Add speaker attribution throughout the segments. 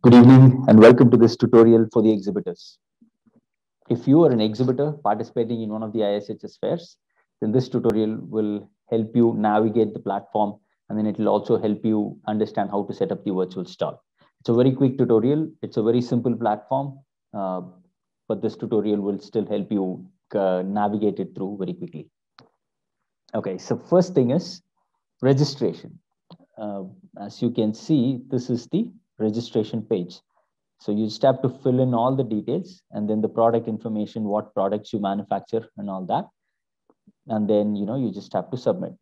Speaker 1: Good evening and welcome to this tutorial for the exhibitors. If you are an exhibitor participating in one of the ISHS fairs, then this tutorial will help you navigate the platform, and then it will also help you understand how to set up the virtual stall. It's a very quick tutorial. It's a very simple platform, uh, but this tutorial will still help you navigate it through very quickly. Okay, so first thing is registration. Uh, as you can see, this is the registration page. So you just have to fill in all the details and then the product information, what products you manufacture and all that. And then, you just have to submit.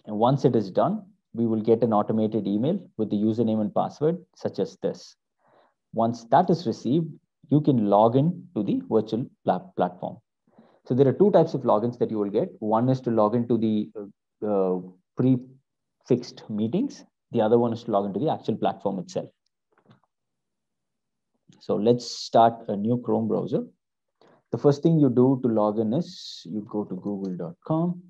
Speaker 1: And once it is done, we will get an automated email with the username and password, such as this. Once that is received, you can log in to the virtual platform. So there are two types of logins that you will get. One is to log into the pre-fixed meetings. The other one is to log into the actual platform itself. So let's start a new Chrome browser. The first thing you do to log in is you go to google.com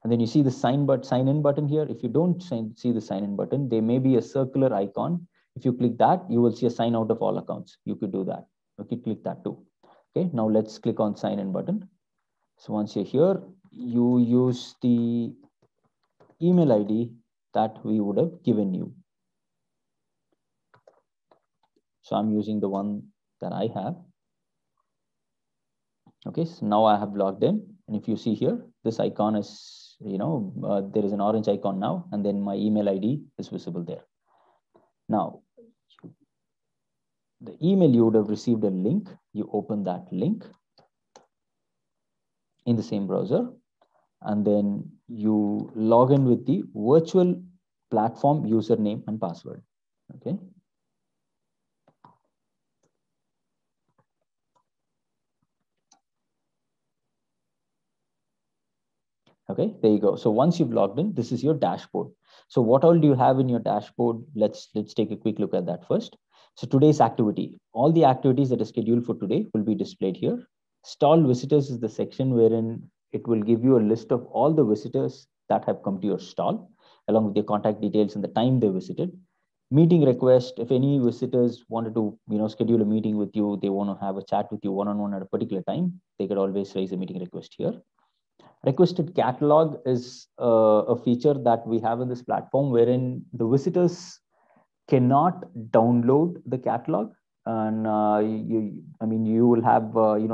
Speaker 1: and then you see the sign in button here. If you don't see the sign in button, there may be a circular icon. If you click that, you will see a sign out of all accounts. You could do that. Okay, click that too. Okay, now let's click on sign in button. So once you're here, you use the email ID that we would have given you. So I'm using the one that I have. Okay, so now I have logged in, and if you see here, this icon is, there is an orange icon now, and then my email ID is visible there. Now, the email, you would have received a link. You open that link in the same browser, and then you log in with the virtual platform username and password. Okay. Okay, there you go. So once you've logged in, this is your dashboard. So what all do you have in your dashboard? Let's take a quick look at that first. So today's activity, all the activities that are scheduled for today will be displayed here. Stall visitors is the section wherein it will give you a list of all the visitors that have come to your stall, along with their contact details and the time they visited. Meeting request, if any visitors wanted to, schedule a meeting with you, they want to have a chat with you one-on-one at a particular time, they could always raise a meeting request here. Requested catalog is a feature that we have in this platform wherein the visitors cannot download the catalog, and you will have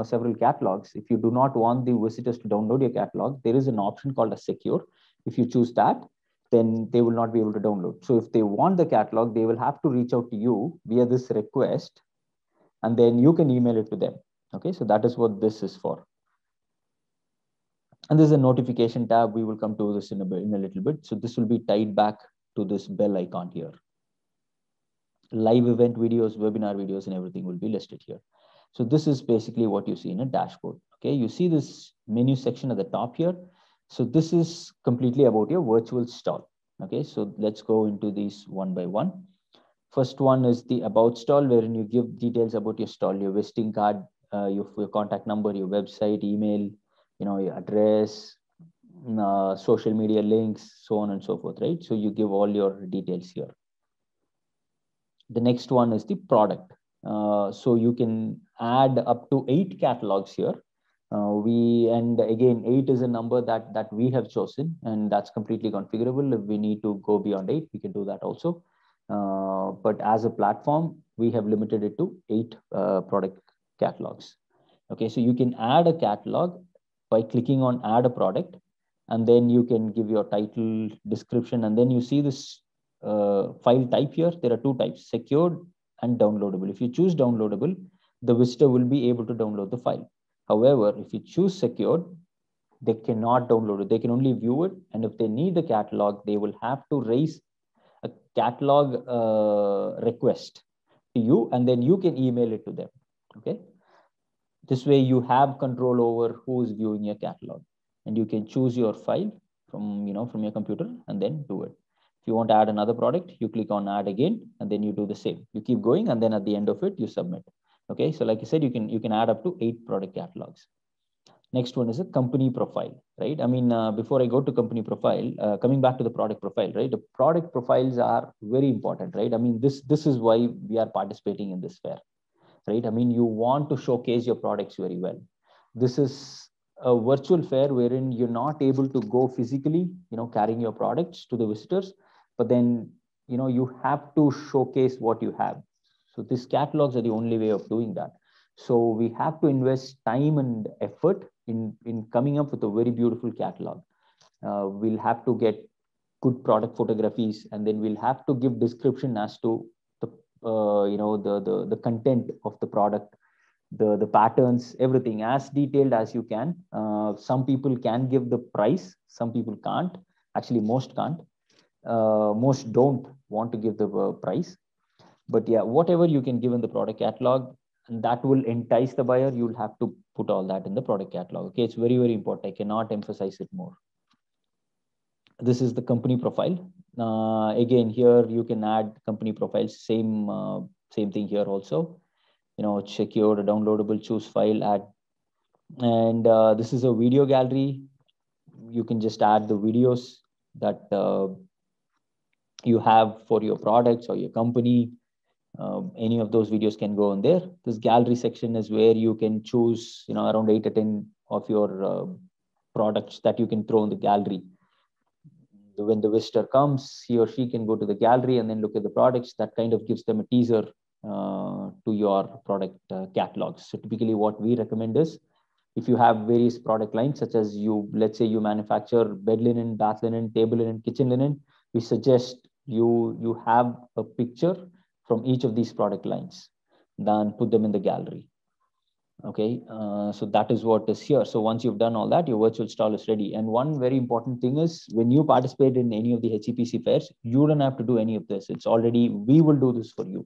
Speaker 1: several catalogs. If you do not want the visitors to download your catalog, there is an option called a secure. If you choose that, then they will not be able to download. So if they want the catalog, they will have to reach out to you via this request, and then you can email it to them. Okay, so that is what this is for. And there's a notification tab. We will come to this in a little bit. So this will be tied back to this bell icon here. Live event videos, webinar videos, and everything will be listed here. So this is basically what you see in a dashboard. Okay, you see this menu section at the top here. So this is completely about your virtual stall. Okay, so let's go into these one by one. First one is the about stall, wherein you give details about your stall, your visiting card, your contact number, your website, email, your address, social media links, so on and so forth, right? So you give all your details here. The next one is the product. So you can add up to 8 catalogs here. And again, 8 is a number that we have chosen, and that's completely configurable. If we need to go beyond 8, we can do that also. But as a platform, we have limited it to 8 product catalogs. Okay, so you can add a catalog by clicking on add a product, and then you can give your title, description, and then you see this file type here. There are 2 types, secured and downloadable. If you choose downloadable, the visitor will be able to download the file. However, if you choose secured, they cannot download it. They can only view it. And if they need the catalog, they will have to raise a catalog request to you, and then you can email it to them. Okay. This way you have control over who is viewing your catalog, and you can choose your file from your computer and then do it. If you want to add another product, you click on add again, and then you do the same. You keep going, and then at the end of it, you submit. Okay, so like I said, you can add up to 8 product catalogs. Next one is a company profile, right? I mean, before I go to company profile, coming back to the product profile, right? The product profiles are very important, right? I mean, this is why we are participating in this fair, right? I mean, you want to showcase your products very well. This is a virtual fair wherein you're not able to go physically, carrying your products to the visitors, but then, you have to showcase what you have. So these catalogs are the only way of doing that. So we have to invest time and effort in coming up with a very beautiful catalog. We'll have to get good product photographies, and then we'll have to give description as to the the content of the product, the patterns, everything as detailed as you can. Some people can give the price, some people can't. Actually, most can't. Most don't want to give the price. But yeah, whatever you can give in the product catalog, and that will entice the buyer, you'll have to put all that in the product catalog. Okay, it's very, very important. I cannot emphasize it more. This is the company profile. Again, here you can add company profiles. Same thing here also. Check your downloadable, choose file, add. And this is a video gallery. You can just add the videos that you have for your products or your company. Any of those videos can go in there. This gallery section is where you can choose, around 8 or 10 of your products that you can throw in the gallery. When the visitor comes, he or she can go to the gallery and then look at the products. That kind of gives them a teaser to your product catalogs. So typically what we recommend is, if you have various product lines, such as let's say you manufacture bed linen, bath linen, table linen, kitchen linen, we suggest you have a picture from each of these product lines, then put them in the gallery. Okay, so that is what is here. So once you've done all that, your virtual stall is ready. And one very important thing is, when you participate in any of the HEPC fairs, you don't have to do any of this. It's already, we will do this for you,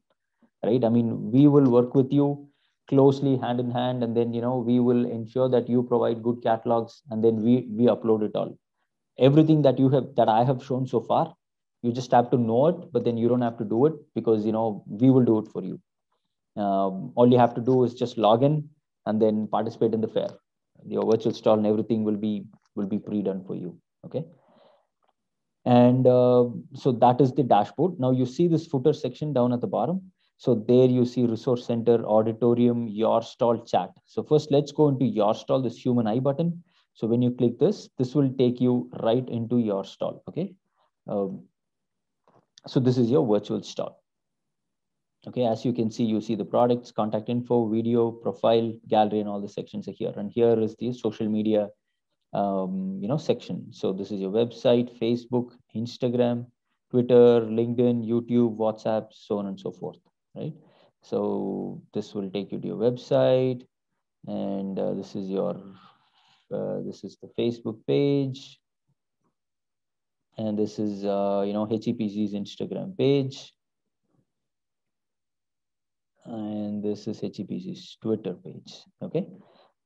Speaker 1: right? I mean, we will work with you closely, hand in hand, and then, we will ensure that you provide good catalogs, and then we upload it all. Everything that I have shown so far, you just have to know it, but then you don't have to do it, because, we will do it for you. All you have to do is just log in and then participate in the fair. Your virtual stall and everything will be pre-done for you. Okay. And so that is the dashboard. Now you see this footer section down at the bottom. So there you see resource center, auditorium, your stall, chat. So first let's go into your stall, this human eye button. So when you click this will take you right into your stall. Okay. So this is your virtual stall. Okay, as you can see, you see the products, contact info, video, profile, gallery, and all the sections are here. And here is the social media, section. So this is your website, Facebook, Instagram, Twitter, LinkedIn, YouTube, WhatsApp, so on and so forth, right? So this will take you to your website, and this is the Facebook page, and this is HEPC's Instagram page. And this is HEPC's Twitter page. Okay,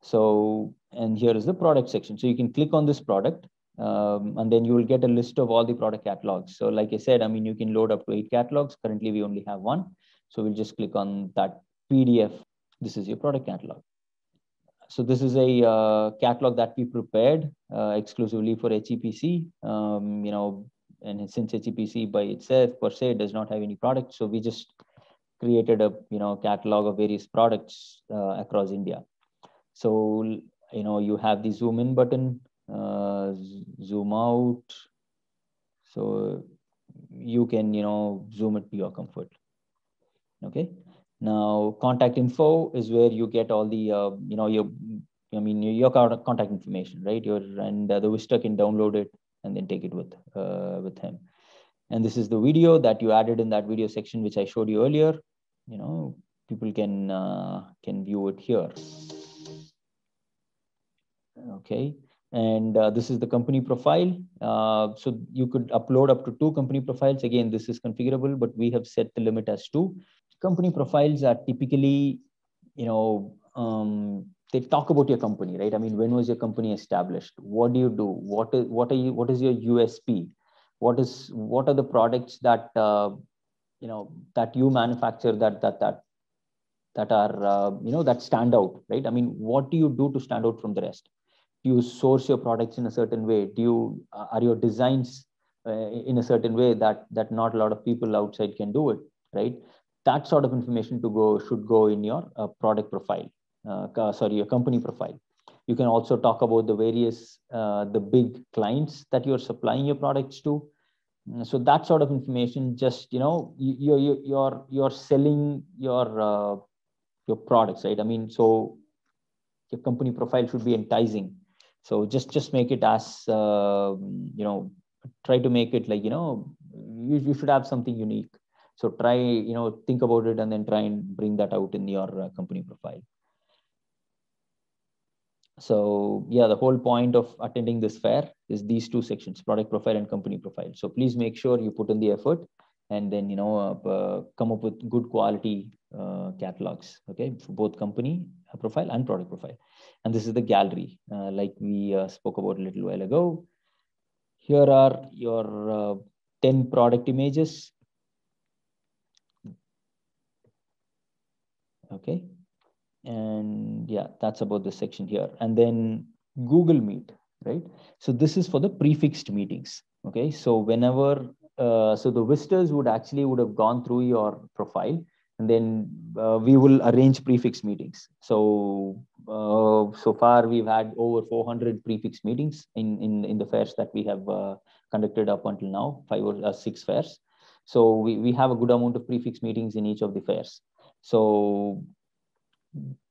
Speaker 1: so, and here is the product section. So you can click on this product, and then you will get a list of all the product catalogs. So like I said, I mean, you can load up to 8 catalogs. Currently we only have 1, so we'll just click on that PDF. This is your product catalog. So this is a catalog that we prepared exclusively for HEPC. And since HEPC by itself per se does not have any product, so we just created a catalog of various products across India. So you have the zoom in button, zoom out, so you can zoom it to your comfort. Okay, now contact info is where you get all the your contact information, right? The visitor can download it and then take it with him. And this is the video that you added in that video section, which I showed you earlier. People can view it here. Okay, and this is the company profile. So you could upload up to 2 company profiles. Again, this is configurable, but we have set the limit as 2. Company profiles are typically, they talk about your company, right? I mean, when was your company established? What do you do? What is your USP? What are the products that that you manufacture that are that stand out, right? I mean, what do you do to stand out from the rest? Do you source your products in a certain way? Are your designs in a certain way that not a lot of people outside can do it, right? That sort of information should go in your product profile. Sorry, your company profile. You can also talk about the various the big clients that you're supplying your products to. So that sort of information, just you're selling your products, right? I mean, so your company profile should be enticing. So just make it as try to make it like you should have something unique. So try think about it and then try and bring that out in your company profile. So yeah, the whole point of attending this fair is these two sections, product profile and company profile. So please make sure you put in the effort and then come up with good quality catalogs, okay, for both company profile and product profile. And this is the gallery, like we spoke about a little while ago. Here are your 10 product images. Okay. And yeah, that's about this section here. And then Google Meet, right? So this is for the prefixed meetings. Okay. So whenever, so the visitors would have gone through your profile, and then we will arrange prefix meetings. So so far we've had over 400 prefix meetings in the fairs that we have conducted up until now, 5 or 6 fairs. So we have a good amount of prefix meetings in each of the fairs. So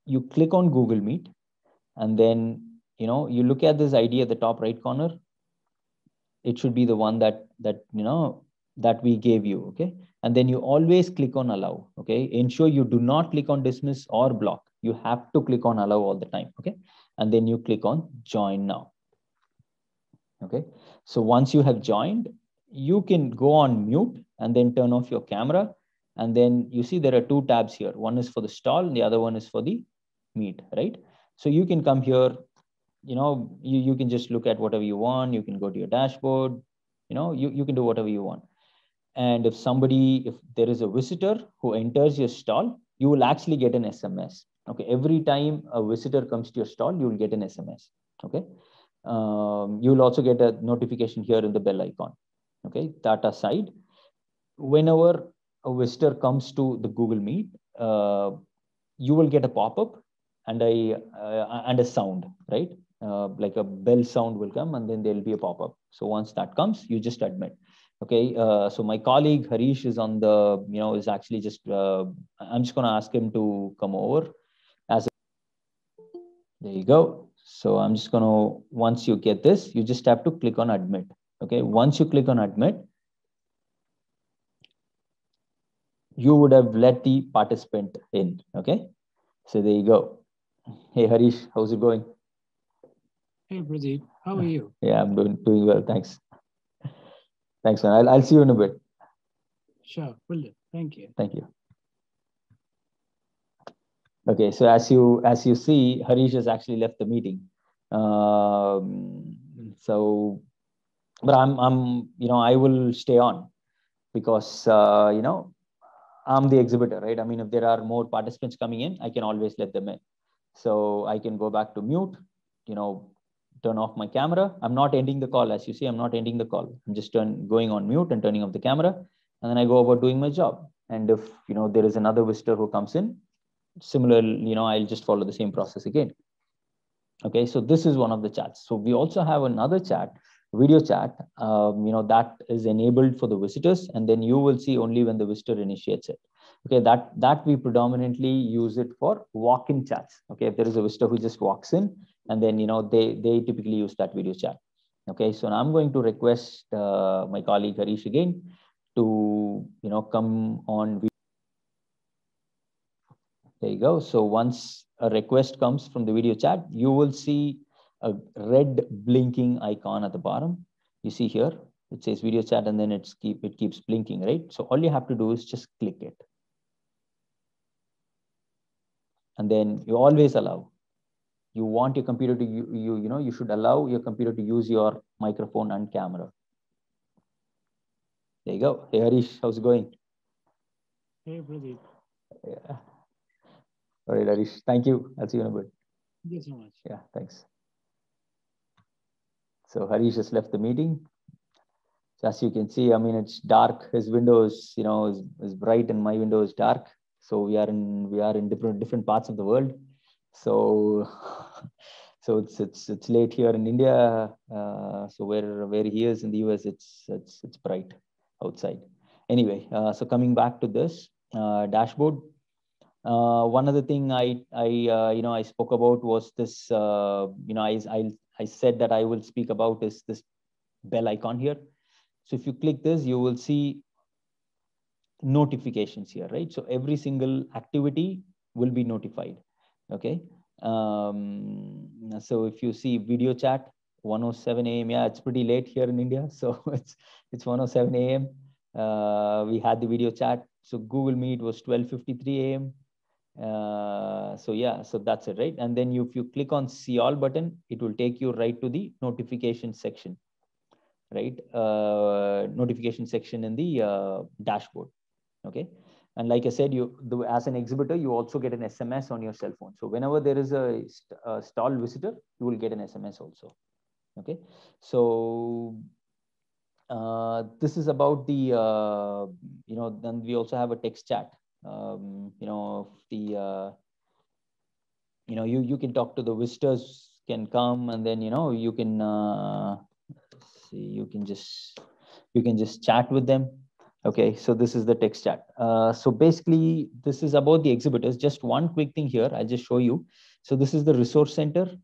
Speaker 1: you click on Google Meet, and then you look at this ID at the top right corner. It should be the one that we gave you, okay? And then you always click on allow, okay? Ensure you do not click on dismiss or block. You have to click on allow all the time, okay? And then you click on join now. Okay, so once you have joined, you can go on mute and then turn off your camera. And then you see there are 2 tabs here. One is for the stall and the other one is for the meet, right? So you can come here, you can just look at whatever you want. You can go to your dashboard, you can do whatever you want. And if there is a visitor who enters your stall, you will actually get an SMS. Okay, every time a visitor comes to your stall, you will get an SMS. Okay. You will also get a notification here in the bell icon. Okay, that aside, whenever a visitor comes to the Google Meet, you will get a pop-up and a sound, right? Like a bell sound will come, and then there'll be a pop-up. So once that comes, you just admit. Okay, so my colleague Harish is on the, is actually just, I'm just going to ask him to come over. There you go. So I'm just going to, once you get this, you just have to click on admit. Okay. Once you click on admit, you would have let the participant in. Okay. So there you go. Hey, Harish, how's it going?
Speaker 2: Hey, Pradeep, how are you?
Speaker 1: Yeah, I'm doing well. Thanks. Thanks, man. I'll see you in a bit.
Speaker 2: Sure, will do. Thank you.
Speaker 1: Thank you. Okay. So as you see, Harish has actually left the meeting. So, but I'm I will stay on because I'm the exhibitor, right? I mean, if there are more participants coming in, I can always let them in. So I can go back to mute, turn off my camera. I'm not ending the call. As you see, I'm not ending the call. I'm just going on mute and turning off the camera. And then I go about doing my job. And if, there is another visitor who comes in, similarly, I'll just follow the same process again. Okay, so this is one of the chats. So we also have another chat, video chat, that is enabled for the visitors, and then you will see only when the visitor initiates it. Okay, that we predominantly use it for walk-in chats. Okay, if there is a visitor who just walks in, and then they typically use that video chat. Okay, so now I'm going to request my colleague Harish again to come on. There you go. So once a request comes from the video chat, you will see a red blinking icon at the bottom. You see here, it says video chat, and then it keeps blinking, right? So all you have to do is just click it. And then you always allow. You want your computer to, you should allow your computer to use your microphone and camera. There you go. Hey, Harish, how's it going?
Speaker 2: Hey, Pradeep.
Speaker 1: Yeah. All right, Harish. Thank you. I'll see you in a bit.
Speaker 2: Thank you so much.
Speaker 1: Yeah, thanks. So Harish has left the meeting. So as you can see, I mean, it's dark. His window is, is bright, and my window is dark. So we are in different parts of the world. So so it's late here in India. So where he is in the US, it's bright outside. Anyway, so coming back to this dashboard. One other thing I spoke about was this. I said that I will speak about is this bell icon here. So if you click this, you will see notifications here, right? So every single activity will be notified. Okay. So if you see video chat, 1:07 a.m. Yeah, it's pretty late here in India. So it's 1:07 a.m. We had the video chat. So Google Meet was 12:53 a.m. So yeah, so that's it, right? And then if you click on see all button, it will take you right to the notification section, right? Notification section in the dashboard. Okay. And like I said, as an exhibitor, you also get an SMS on your cell phone. So whenever there is a stall visitor, you will get an SMS also. Okay. So this is about the, then we also have a text chat. You can talk to the visitors, can come, and then, you can see, you can just chat with them. Okay, so this is the text chat. So basically, this is about the exhibitors. Just one quick thing here, I'll just show you. So this is the resource center.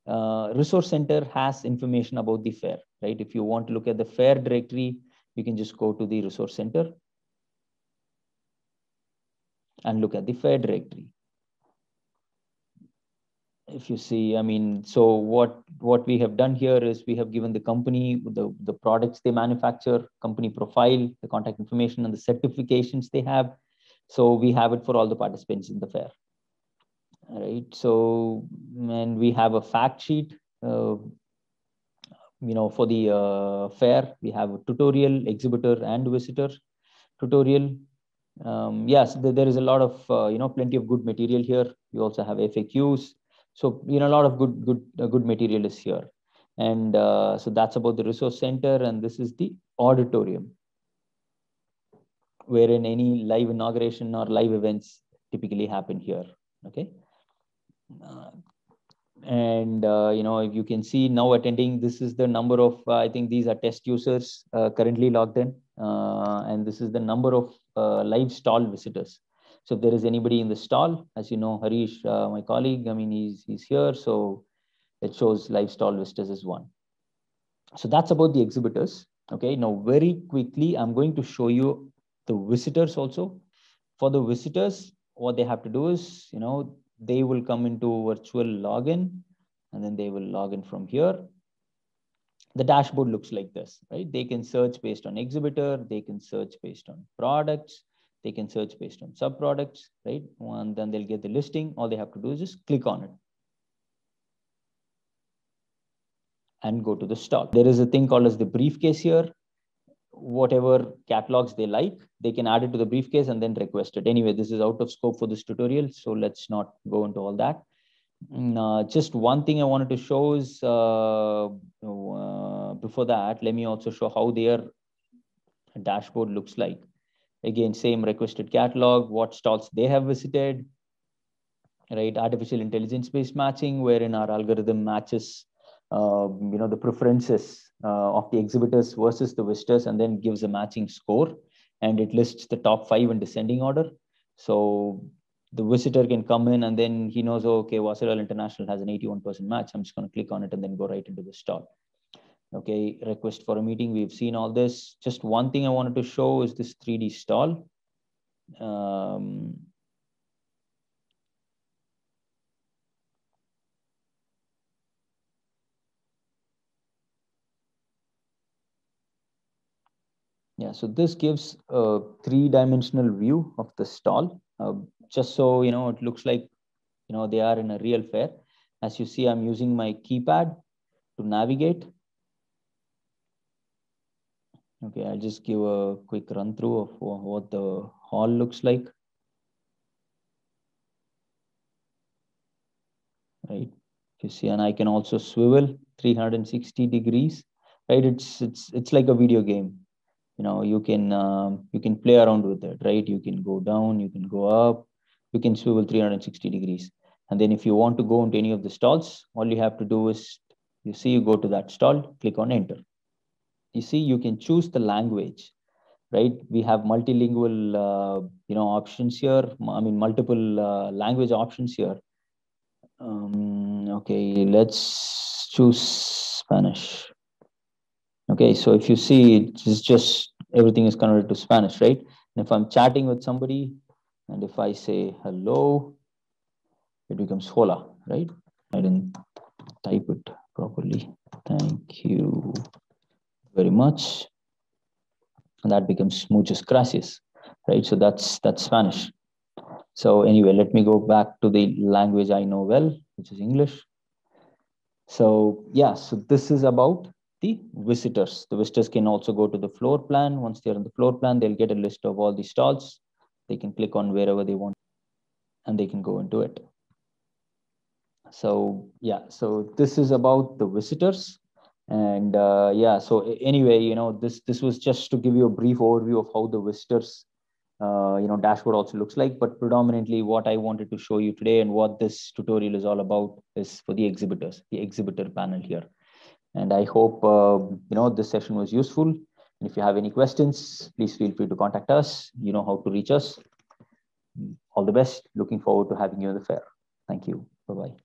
Speaker 1: Resource center has information about the fair, right? If you want to look at the fair directory, you can just go to the resource center and look at the fair directory. If you see, I mean, so what we have done here is we have given the company, the products they manufacture, company profile, the contact information, and the certifications they have. So we have it for all the participants in the fair. All right. So, and we have a fact sheet, for the fair. We have a tutorial, exhibitor and visitor tutorial. Yes, there is a lot of, plenty of good material here. We also have FAQs. So, a lot of good material is here. And so that's about the resource center. And this is the auditorium, wherein any live inauguration or live events typically happen here. Okay. And, if you can see now attending, this is the number of, I think these are test users currently logged in. And this is the number of live stall visitors. So if there is anybody in the stall, as you know, Harish, my colleague, I mean, he's here. So it shows live stall visitors as one. So that's about the exhibitors. Okay, now very quickly, I'm going to show you the visitors also. For the visitors, what they have to do is, they will come into virtual login, and then they will log in from here. The dashboard looks like this, right? They can search based on exhibitor, they can search based on products, they can search based on sub-products, right? And then they'll get the listing. All they have to do is just click on it and go to the stall. There is a thing called as the briefcase here. Whatever catalogs they like, they can add it to the briefcase and then request it. Anyway, this is out of scope for this tutorial, so let's not go into all that. Just one thing I wanted to show is, before that, let me also show how their dashboard looks like. Again, same requested catalog, what stalls they have visited, right? Artificial intelligence-based matching, wherein our algorithm matches, the preferences of the exhibitors versus the visitors, and then gives a matching score, and it lists the top 5 in descending order. So the visitor can come in and then he knows, oh, okay, Wasserl International has an 81% match. I'm just going to click on it and then go right into the stall. Okay, request for a meeting. We've seen all this. Just one thing I wanted to show is this 3D stall. Yeah, so this gives a 3-dimensional view of the stall, just so, it looks like, they are in a real fair. As you see, I'm using my keypad to navigate. Okay, I'll just give a quick run through of what the hall looks like. Right. You see, and I can also swivel 360 degrees, right? It's like a video game. You can play around with it, right? You can go down, you can go up, you can swivel 360 degrees. And then if you want to go into any of the stalls, all you have to do is, you go to that stall, click on enter. You see, you can choose the language, right? We have multilingual, options here. I mean, multiple language options here. Okay, let's choose Spanish. Okay, so if you see, it's just everything is converted to Spanish, right? And if I'm chatting with somebody, and if I say hello, it becomes hola, right? I didn't type it properly. Thank you very much. And that becomes muchas gracias, right? So that's Spanish. So anyway, let me go back to the language I know well, which is English. So yeah, so this is about the visitors. The visitors can also go to the floor plan. Once they're on the floor plan, they'll get a list of all the stalls. They can click on wherever they want and they can go into it. So yeah, so this is about the visitors. And yeah, so anyway, this was just to give you a brief overview of how the visitors dashboard also looks like. But predominantly what I wanted to show you today and what this tutorial is all about is for the exhibitors, the exhibitor panel here. And I hope this session was useful. And if you have any questions, please feel free to contact us. You know how to reach us. All the best. Looking forward to having you in the fair. Thank you. Bye-bye.